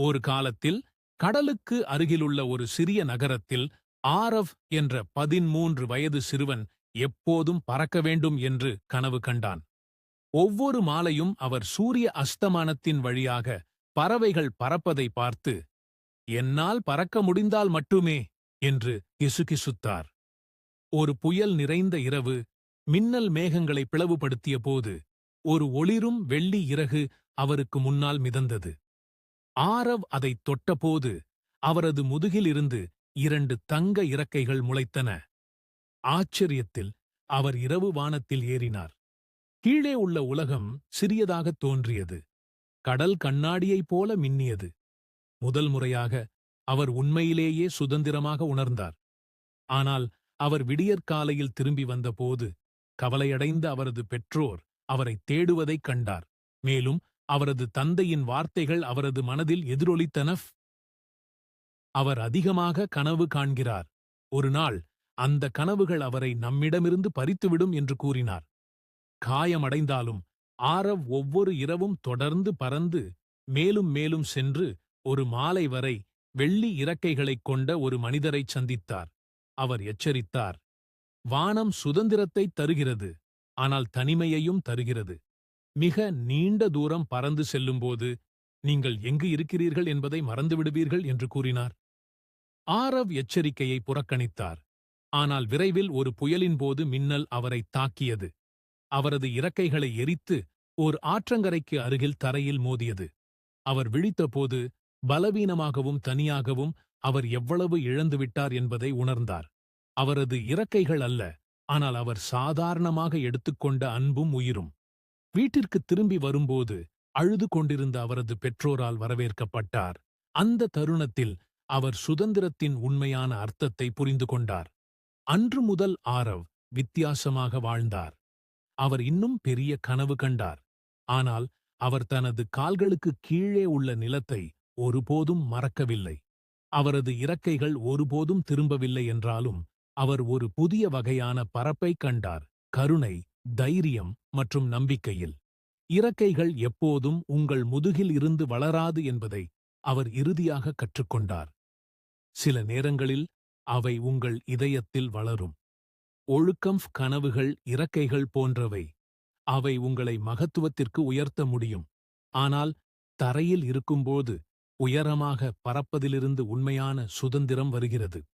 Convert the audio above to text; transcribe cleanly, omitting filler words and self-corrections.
ஒரு காலத்தில் கடலுக்கு அருகிலுள்ள ஒரு சிறிய நகரத்தில் ஆரவ் என்ற 13 வயது சிறுவன் எப்போதும் பறக்க வேண்டும் என்று கனவு கண்டான். ஒவ்வொரு மாலையும் அவர் சூரிய அஸ்தமானத்தின் வழியாக பறவைகள் பறப்பதை பார்த்து, என்னால் பறக்க முடிந்தால் மட்டுமே என்று கிசுகிசுத்தார். ஒரு புயல் நிறைந்த இரவு மின்னல் மேகங்களை பிளவுபடுத்திய போது ஒரு ஒளிரும் வெள்ளி இறகு அவருக்கு முன்னால் மிதந்தது. ஆரவ் அதைத் தொட்டபோது அவரது முதுகிலிருந்து 2 தங்க இறக்கைகள் முளைத்தன. ஆச்சரியத்தில் அவர் இரவு வானத்தில் ஏறினார். கீழே உள்ள உலகம் சிறியதாகத் தோன்றியது. கடல் கண்ணாடியைப் போல மின்னியது. முதல் முறையாக அவர் உண்மையிலேயே சுதந்திரமாக உணர்ந்தார். ஆனால் அவர் விடியற்காலையில் திரும்பி வந்தபோது கவலையடைந்த அவரது பெற்றோர் அவரைத் தேடுவதைக் கண்டார். மேலும் அவரது தந்தையின் வார்த்தைகள் அவரது மனதில் எதிரொலித்தன. அவர் அதிகமாக கனவு காண்கிறார். ஒரு நாள் அந்த கனவுகள் அவரை நம்மிடமிருந்து பறித்துவிடும் என்று கூறினார். காயமடைந்தாலும் ஆரவ் ஒவ்வொரு இரவும் தொடர்ந்து பறந்து மேலும் மேலும் சென்று ஒரு மாலை வரை வெள்ளி இறக்கைகளைக் கொண்ட ஒரு மனிதரைச் சந்தித்தார். அவர் எச்சரித்தார், வானம் சுதந்திரத்தை தருகிறது, ஆனால் தனிமையையும் தருகிறது. மிக நீண்ட தூரம் பறந்து செல்லும்போது நீங்கள் எங்கு இருக்கிறீர்கள் என்பதை மறந்துவிடுவீர்கள் என்று கூறினார். ஆரவ் எச்சரிக்கையை புறக்கணித்தார். ஆனால் விரைவில் ஒரு புயலின் போது மின்னல் அவரைத் தாக்கியது. அவரது இறக்கைகளை எரித்து ஓர் ஆற்றங்கரைக்கு அருகில் தரையில் மோதியது. அவர் விழித்தபோது பலவீனமாகவும் தனியாகவும் அவர் எவ்வளவு இழந்துவிட்டார் என்பதை உணர்ந்தார். அவரது இறக்கைகள் அல்ல, ஆனால் அவர் சாதாரணமாக எடுத்துக்கொண்ட அன்பும் உயிரும். வீட்டிற்குத் திரும்பி வரும்போது அழுது கொண்டிருந்த அவரது பெற்றோரால் வரவேற்கப்பட்டார். அந்த தருணத்தில் அவர் சுதந்திரத்தின் உண்மையான அர்த்தத்தை புரிந்து கொண்டார். அன்று முதல் ஆரவ் வித்தியாசமாக வாழ்ந்தார். அவர் இன்னும் பெரிய கனவு கண்டார். ஆனால் அவர் தனது கால்களுக்கு கீழே உள்ள நிலத்தை ஒருபோதும் மறக்கவில்லை. அவரது இறக்கைகள் ஒருபோதும் திரும்பவில்லை என்றாலும் அவர் ஒரு புதிய வகையான பறப்பைக் கண்டார், கருணை, தைரியம் மற்றும் நம்பிக்கையில். இறக்கைகள் எப்போதும் உங்கள் முதுகில் இருந்து வளராது என்பதை அவர் இறுதியாக கற்றுக்கொண்டார். சில நேரங்களில் அவை உங்கள் இதயத்தில் வளரும். ஒழுக்கம், கனவுகள், இறக்கைகள் போன்றவை. அவை உங்களை மகத்துவத்திற்கு உயர்த்த முடியும். ஆனால் தரையில் இருக்கும்போது உயரமாக பறப்பதிலிருந்து உண்மையான சுதந்திரம் வருகிறது.